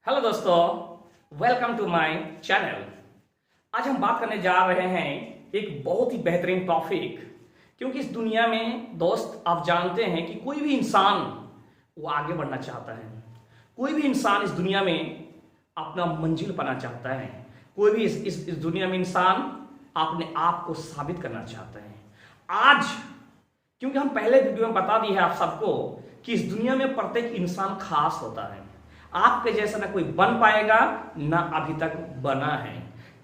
Hello दोस्तों, welcome to my channel. आज हम बात करने जा रहे हैं एक बहुत ही बेहतरीन टॉपिक, क्योंकि इस दुनिया में दोस्त आप जानते हैं कि कोई भी इंसान वो आगे बढ़ना चाहता है। कोई भी इंसान इस दुनिया में अपना मंजिल पाना चाहता है। कोई भी इस दुनिया में इंसान अपने आप को साबित करना चाहता है। आज क्योंकि हम पहले वीडियो में बता दिए हैं आप सबको कि इस दुनिया में प्रत्येक इंसान खास होता है। आपके जैसा ना कोई बन पाएगा, ना अभी तक बना है।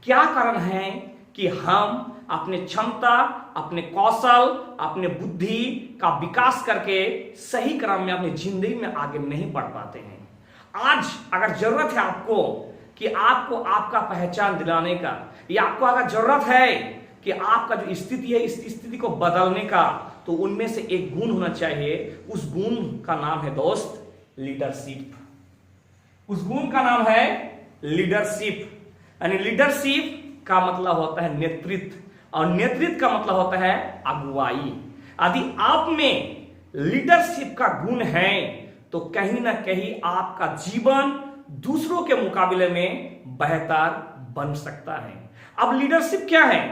क्या कारण है कि हम अपने क्षमता, अपने कौशल, अपने बुद्धि का विकास करके सही क्रम में अपनी जिंदगी में आगे नहीं बढ़ पाते हैं। आज अगर जरूरत है आपको कि आपको आपका पहचान दिलाने का, या आपको अगर जरूरत है कि आपका जो स्थिति है इस स्थिति को बदलने का, तो उनमें से एक गुण होना चाहिए। उस गुण का नाम है दोस्त लीडरशिप। उस गुण का नाम है लीडरशिप। यानी लीडरशिप का मतलब होता है नेतृत्व, और नेतृत्व का मतलब होता है अगुवाई। यदि आप में लीडरशिप का गुण है तो कहीं ना कहीं आपका जीवन दूसरों के मुकाबले में बेहतर बन सकता है। अब लीडरशिप क्या है?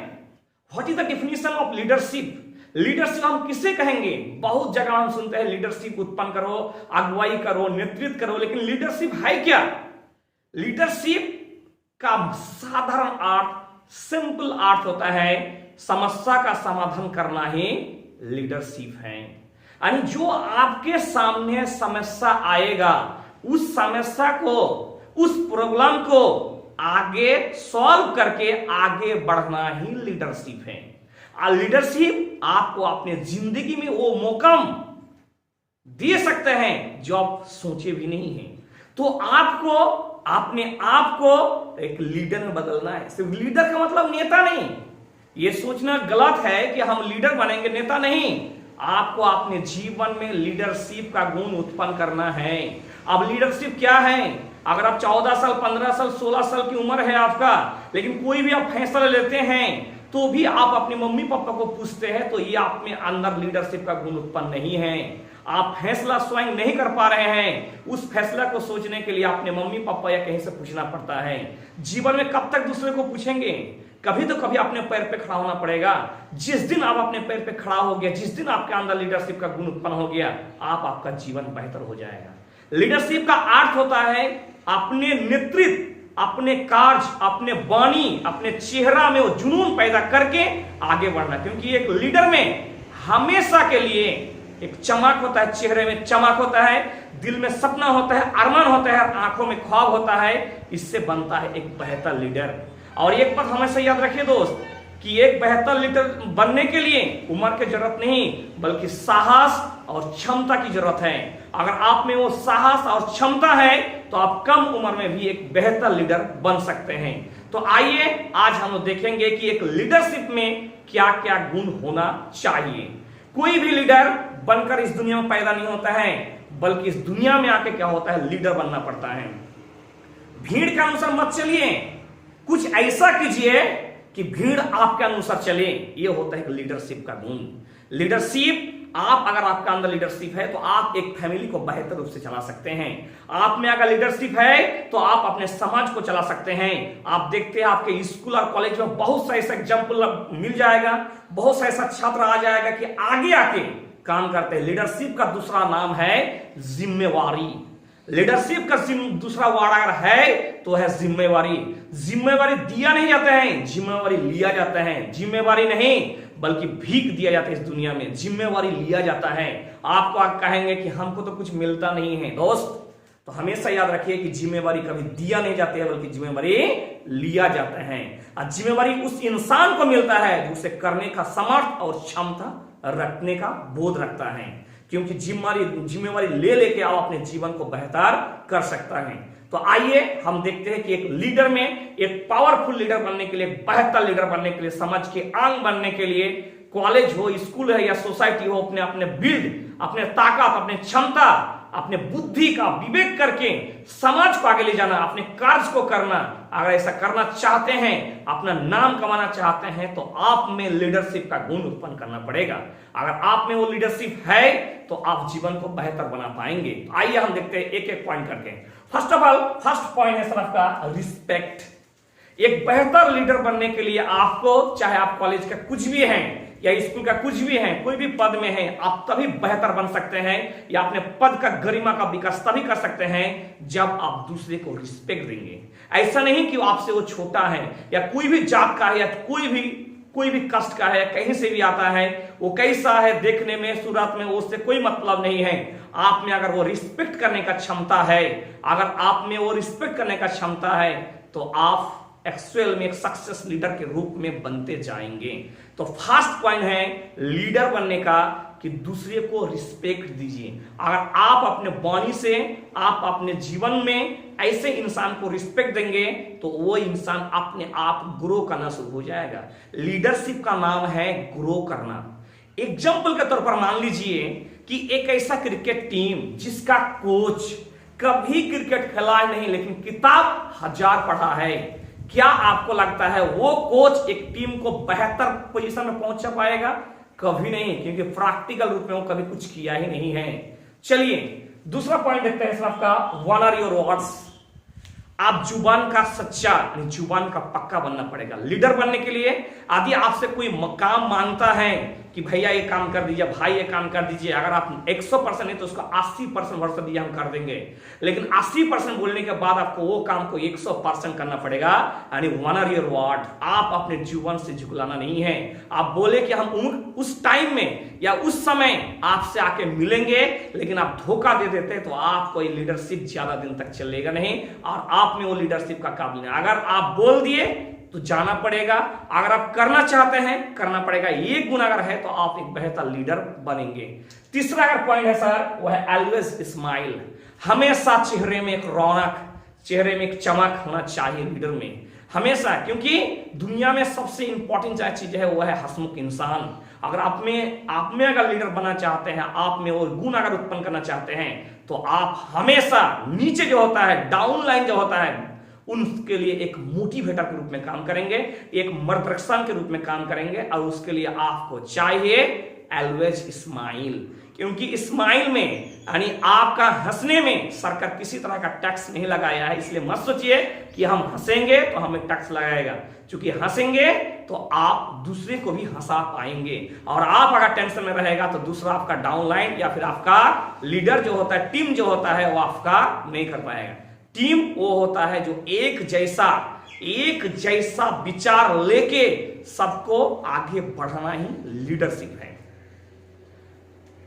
What is the definition of leadership? Leadership हम किसे कहेंगे? बहुत जगह हम सुनते हैं लीडरशिप उत्पन्न करो, अगुवाई करो, नेतृत्व करो, लेकिन लीडरशिप है क्या? लीडरशिप का साधारण अर्थ, सिंपल अर्थ होता है समस्या का समाधान करना ही लीडरशिप है। यानी जो आपके सामने समस्या आएगा, उस समस्या को, उस प्रॉब्लम को आगे सॉल्व करके आगे बढ़ना ही लीडरशिप है। लीडरशिप आपको अपने जिंदगी में वो मौका दे सकते हैं जो आप सोचे भी नहीं है। तो आपको अपने आप को एक लीडर में बदलना है। सिर्फ लीडर का मतलब नेता नहीं, ये सोचना गलत है कि हम लीडर बनेंगे, नेता नहीं। आपको अपने जीवन में लीडरशिप का गुण उत्पन्न करना है। अब लीडरशिप क्या है? अगर आप 14 साल, 15 साल, 16 साल की उम्र है आपका, लेकिन कोई भी आप फैसला लेते हैं तो भी आप अपने मम्मी पापा को पूछते हैं, तो ये आप में अंदर लीडरशिप का गुण उत्पन्न नहीं है। आप फैसला स्वयं नहीं कर पा रहे हैं, उस फैसला को सोचने के लिए अपने मम्मी पापा या कहीं से पूछना पड़ता है। जीवन में कब तक दूसरे को पूछेंगे? कभी तो कभी अपने पैर पे खड़ा होना पड़ेगा। जिस दिन आप अपने पैर पे खड़ा हो गया, जिस दिन आपके अंदर लीडरशिप का गुण उत्पन्न हो गया, आपका जीवन बेहतर हो जाएगा। लीडरशिप का अर्थ होता है अपने नेतृत्व, अपने कार्य, अपने वाणी, अपने चेहरा में वो जुनून पैदा करके आगे बढ़ना। क्योंकि एक लीडर में हमेशा के लिए एक चमक होता है, चेहरे में चमक होता है, दिल में सपना होता है, अरमान होता है, आंखों में ख्वाब होता है। इससे बनता है एक बेहतर लीडर। और एक बात हमेशा याद रखिए दोस्त कि एक बेहतर लीडर बनने के लिए उम्र की जरूरत नहीं, बल्कि साहस और क्षमता की जरूरत है। अगर आप में वो साहस और क्षमता है तो आप कम उम्र में भी एक बेहतर लीडर बन सकते हैं। तो आइए आज हम लोग देखेंगे कि एक लीडरशिप में क्या क्या गुण होना चाहिए। कोई भी लीडर बनकर इस दुनिया में पैदा नहीं होता है, बल्कि इस दुनिया में आके क्या होता है, लीडर बनना पड़ता है। भीड़ के अनुसार मत चलिए, कुछ ऐसा कीजिए कि भीड़ आपके अनुसार चले। ये होता है लीडरशिप का गुण। लीडरशिप, आप अगर आपका अंदर लीडरशिप है तो आप एक फैमिली को बेहतर रूप से चला सकते हैं। आप में अगर लीडरशिप है तो आप अपने समाज को चला सकते हैं। आप देखते हैं आपके स्कूल और कॉलेज में बहुत सा ऐसा एग्जाम्पल मिल जाएगा, बहुत सा ऐसा छात्र आ जाएगा कि आगे आके काम करते हैं। लीडरशिप का दूसरा नाम है जिम्मेवारी। लीडरशिप का दूसरा वर्ड अगर है तो है जिम्मेवारी। जिम्मेवारी दिया नहीं जाता है, जिम्मेवारी लिया जाता है। जिम्मेवारी नहीं बल्कि भीख दिया जाता है। इस दुनिया में जिम्मेवारी लिया जाता है। आपको आप कहेंगे कि हमको तो कुछ मिलता नहीं है दोस्त, तो हमेशा याद रखिए कि जिम्मेवारी कभी दिया नहीं जाती है, बल्कि जिम्मेवारी लिया जाता है। और जिम्मेवारी उस इंसान को मिलता है जो उसे करने का समर्थ और क्षमता रखने का बोध रखता है। क्योंकि जिम्मेवारी ले लेके आप अपने जीवन को बेहतर कर सकता है। तो आइए हम देखते हैं कि एक लीडर में, एक पावरफुल लीडर बनने के लिए, बेहतर लीडर बनने के लिए, समाज के अंग बनने के लिए, कॉलेज हो, स्कूल है या सोसाइटी हो, अपने अपने बिल्ड, अपने ताकत, अपने क्षमता, अपने बुद्धि का विवेक करके समाज को आगे ले जाना, अपने कार्य को करना। अगर ऐसा करना चाहते हैं, अपना नाम कमाना चाहते हैं, तो आप में लीडरशिप का गुण उत्पन्न करना पड़ेगा। अगर आप में वो लीडरशिप है तो आप जीवन को बेहतर बना पाएंगे। आइए हम देखते हैं एक एक पॉइंट करके। First of all first point है सर आपका रिस्पेक्ट। एक बेहतर लीडर बनने के लिए आपको, चाहे आप कॉलेज का कुछ भी हैं या स्कूल का कुछ भी है, कोई भी पद में है, आप तभी बेहतर बन सकते हैं या अपने पद का गरिमा का विकास तभी कर सकते हैं जब आप दूसरे को रिस्पेक्ट देंगे। ऐसा नहीं कि आपसे वो छोटा है या कोई भी जात का है या कोई भी कास्ट का है, कहीं से भी आता है, वो कैसा है देखने में, सूरत में, उससे कोई मतलब नहीं है। आप में अगर वो रिस्पेक्ट करने का क्षमता है, अगर आप में वो रिस्पेक्ट करने का क्षमता है, तो आप एक्चुअल में एक सक्सेस लीडर के रूप में बनते जाएंगे। तो फर्स्ट पॉइंट है लीडर बनने का कि दूसरे को रिस्पेक्ट दीजिए। अगर आप अपने वाणी से, आप अपने जीवन में ऐसे इंसान को रिस्पेक्ट देंगे तो वो इंसान अपने आप ग्रो करना शुरू हो जाएगा। लीडरशिप का नाम है ग्रो करना। एग्जाम्पल के तौर पर मान लीजिए कि एक ऐसा क्रिकेट टीम जिसका कोच कभी क्रिकेट खेला नहीं लेकिन किताब 1000 पढ़ा है, क्या आपको लगता है वो कोच एक टीम को बेहतर पोजीशन में पहुंचा पाएगा? कभी नहीं, क्योंकि प्रैक्टिकल रूप में वो कभी कुछ किया ही नहीं है। चलिए दूसरा पॉइंट देखते हैं आपका, ऑनर योर वर्ड्स। आप जुबान का सच्चा, जुबान का पक्का बनना पड़ेगा लीडर बनने के लिए। यदि आपसे कोई काम मांगता है कि भैया ये काम कर दीजिए, भाई ये काम कर दीजिए, अगर आप 100% नहीं तो उसका 80% भरोसा दिया हम कर देंगे, लेकिन 80% बोलने के बाद आपको वो काम को 100% करना पड़ेगा। यानी ऑनर योर वर्ड, आप अपने जीवन से झुकलाना नहीं है। आप बोले कि हम उस टाइम में या उस समय आपसे आके मिलेंगे, लेकिन आप धोखा दे देते तो आपको ये लीडरशिप ज्यादा दिन तक चलेगा नहीं और आप में वो लीडरशिप का काबिल नहीं। अगर आप बोल दिए तो जाना पड़ेगा, अगर आप करना चाहते हैं करना पड़ेगा। ये गुण अगर है तो आप एक बेहतर लीडर बनेंगे। तीसरा अगर पॉइंट है सर वो है ऑलवेज स्माइल। हमेशा चेहरे में एक रौनक, चेहरे में एक चमक होना चाहिए लीडर में हमेशा, क्योंकि दुनिया में सबसे इंपॉर्टेंट चीज है वो है हंसमुख इंसान। अगर आप में अगर लीडर बनना चाहते हैं, आप में वो गुण अगर उत्पन्न करना चाहते हैं, तो आप हमेशा नीचे जो होता है, डाउन लाइन जो होता है, उनके लिए एक मोटिवेटर के रूप में काम करेंगे, एक मार्गदर्शन के रूप में काम करेंगे। और उसके लिए आपको चाहिए ऑलवेज स्माइल, क्योंकि स्माइल में यानी आपका हंसने में सरकार किसी तरह का टैक्स नहीं लगाया है। इसलिए मत सोचिए कि हम हंसेंगे तो हमें टैक्स लगाएगा, क्योंकि हंसेंगे तो आप दूसरे को भी हंसा पाएंगे। और आप अगर टेंशन में रहेगा तो दूसरा आपका डाउन लाइन या फिर आपका लीडर जो होता है, टीम जो होता है, वो आपका नहीं कर पाएगा। टीम वो होता है जो एक जैसा विचार लेके सबको आगे बढ़ाना ही लीडरशिप है।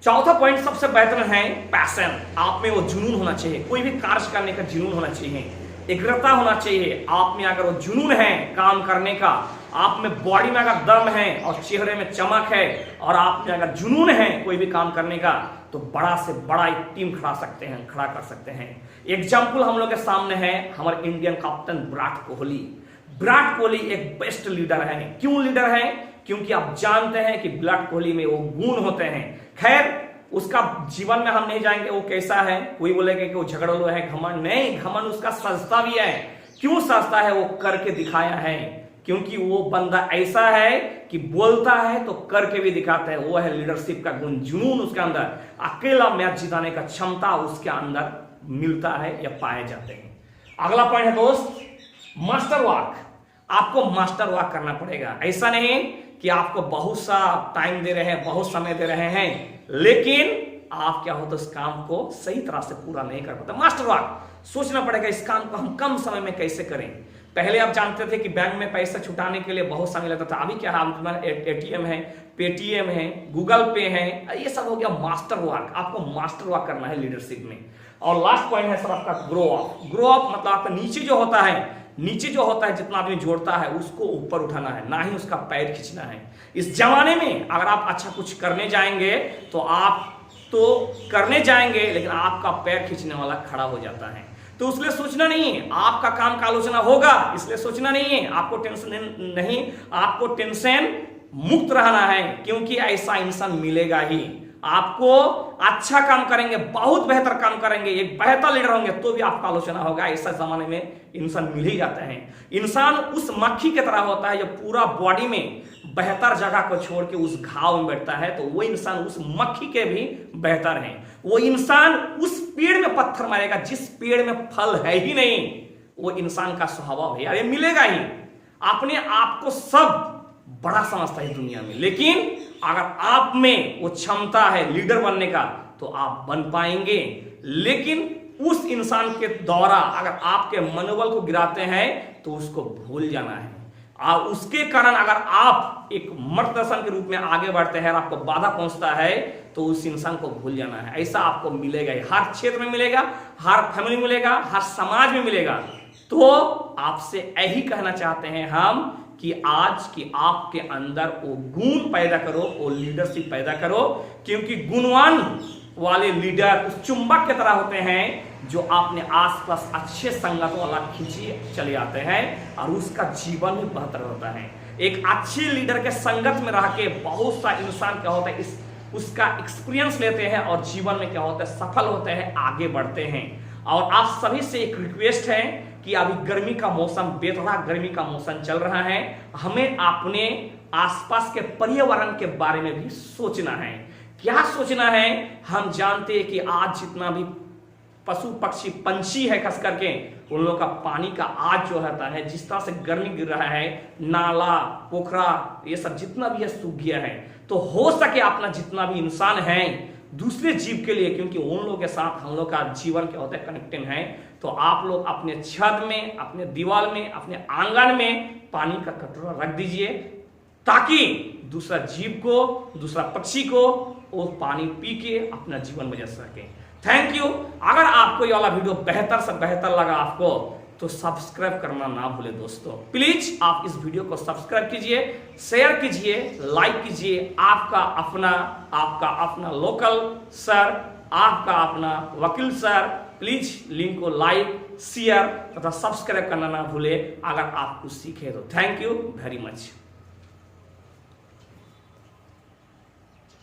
चौथा पॉइंट सबसे बेहतर है पैशन। आप में वो जुनून होना चाहिए, कोई भी कार्य करने का जुनून होना चाहिए, एग्रता होना चाहिए। आप में अगर वो जुनून है काम करने का, आप में बॉडी में अगर दम है और चेहरे में चमक है, और आप में अगर जुनून है कोई भी काम करने का, तो बड़ा से बड़ा एक टीम खड़ा कर सकते हैं। एग्जाम्पल हम लोग के सामने है हमारे इंडियन कैप्टन विराट कोहली। विराट कोहली एक बेस्ट लीडर है। क्यों लीडर है? क्योंकि आप जानते हैं कि विराट कोहली में वो गुण होते हैं। खैर उसका जीवन में हम नहीं जाएंगे वो कैसा है, कोई बोलेगा कि वो झगड़ू है, घमंड नहीं, घमंड उसका सजता भी है। क्यों सजता है? वो करके दिखाया है, क्योंकि वो बंदा ऐसा है कि बोलता है तो करके भी दिखाता है। वो है लीडरशिप का गुण, जुनून उसके अंदर, अकेला मैच जिताने का क्षमता उसके अंदर मिलता है या पाए जाते हैं। अगला पॉइंट है दोस्त मास्टर वर्क। आपको मास्टर वर्क करना पड़ेगा। ऐसा नहीं कि आपको बहुत सा टाइम दे रहे हैं, बहुत समय दे रहे हैं, लेकिन आप क्या होता है इस काम को सही तरह से पूरा नहीं कर पाते। मास्टर वर्क सोचना पड़ेगा, इस काम को हम कम समय में कैसे करें। पहले आप जानते थे कि बैंक में पैसा छुटाने के लिए बहुत समय लगता था, अभी क्या है, एटीएम है, पेटीएम है, गूगल पे है, ये सब हो गया मास्टर वर्क। आपको मास्टर वर्क करना है लीडरशिप में। और लास्ट पॉइंट है सर आपका ग्रो अप। ग्रो अप मतलब आपका नीचे जो होता है जितना आदमी जोड़ता है उसको ऊपर उठाना है, ना ही उसका पैर खींचना है। इस जमाने में अगर आप अच्छा कुछ करने जाएंगे तो आप तो करने जाएंगे, लेकिन आपका पैर खींचने वाला खड़ा हो जाता है। तो इसलिए सोचना नहीं है आपका काम का आलोचना होगा, इसलिए सोचना नहीं है, आपको टेंशन नहीं, आपको टेंशन मुक्त रहना है, क्योंकि ऐसा इंसान मिलेगा ही। आपको अच्छा काम करेंगे, बहुत बेहतर काम करेंगे, एक बेहतर लीडर होंगे तो भी आपका आलोचना होगा। ऐसा जमाने में इंसान मिल ही जाते हैं। इंसान उस मक्खी की तरह होता है जो पूरा बॉडी में बेहतर जगह को छोड़ के उस घाव में बैठता है, तो वो इंसान उस मक्खी के भी बेहतर है। वो इंसान उस पेड़ में पत्थर मारेगा जिस पेड़ में फल है ही नहीं। वो इंसान का स्वभाव है यार, ये मिलेगा ही। अपने आप को सब बड़ा समझता है दुनिया में, लेकिन अगर आप में वो क्षमता है लीडर बनने का तो आप बन पाएंगे। लेकिन उस इंसान के द्वारा अगर आपके मनोबल को गिराते हैं तो उसको भूल जाना है। और उसके कारण अगर आप एक मार्गदर्शन के रूप में आगे बढ़ते हैं और आपको बाधा पहुंचता है तो उस इंसान को भूल जाना है। ऐसा आपको मिलेगा ही, हर क्षेत्र में मिलेगा, हर फैमिली में मिलेगा, हर समाज में मिलेगा। तो आपसे यही कहना चाहते हैं हम कि आज की आपके अंदर वो गुण पैदा करो, वो लीडरशिप पैदा करो, क्योंकि गुणवान वाले लीडर उस चुंबक की तरह होते हैं जो अपने आसपास अच्छे संगत वाला खींचे चले आते हैं और उसका जीवन भी बेहतर होता है। एक अच्छे लीडर के संगत में रह के बहुत सा इंसान क्या होता है उसका एक्सपीरियंस लेते हैं और जीवन में क्या होता है सफल होते हैं, आगे बढ़ते हैं। और आप सभी से एक रिक्वेस्ट है कि अभी गर्मी का मौसम, बेतहाशा गर्मी का मौसम चल रहा है, हमें अपने आसपास के पर्यावरण के बारे में भी सोचना है। क्या सोचना है? हम जानते हैं कि आज जितना भी पशु पक्षी पंछी है खास करके उन लोगों का पानी का आज जो रहता है, जिस तरह से गर्मी गिर रहा है, नाला पोखरा ये सब जितना भी है सूख गया है। तो हो सके अपना जितना भी इंसान है दूसरे जीव के लिए, क्योंकि उन लोगों के साथ हम लोग का जीवन क्या होता है कनेक्टेड है, तो आप लोग अपने छत में, अपने दीवार में, अपने आंगन में पानी का कटोरा रख दीजिए ताकि दूसरा जीव को, दूसरा पक्षी को वो पानी पी के अपना जीवन बचा सके। Thank you. अगर आपको ये वाला वीडियो बेहतर से बेहतर लगा आपको तो सब्सक्राइब करना ना भूले दोस्तों। प्लीज आप इस वीडियो को सब्सक्राइब कीजिए, शेयर कीजिए, लाइक कीजिए। आपका अपना लोकल सर, आपका अपना वकील सर। प्लीज लिंक को लाइक, शेयर तथा सब्सक्राइब करना ना भूले अगर आप कुछ सीखे तो। Thank you very much.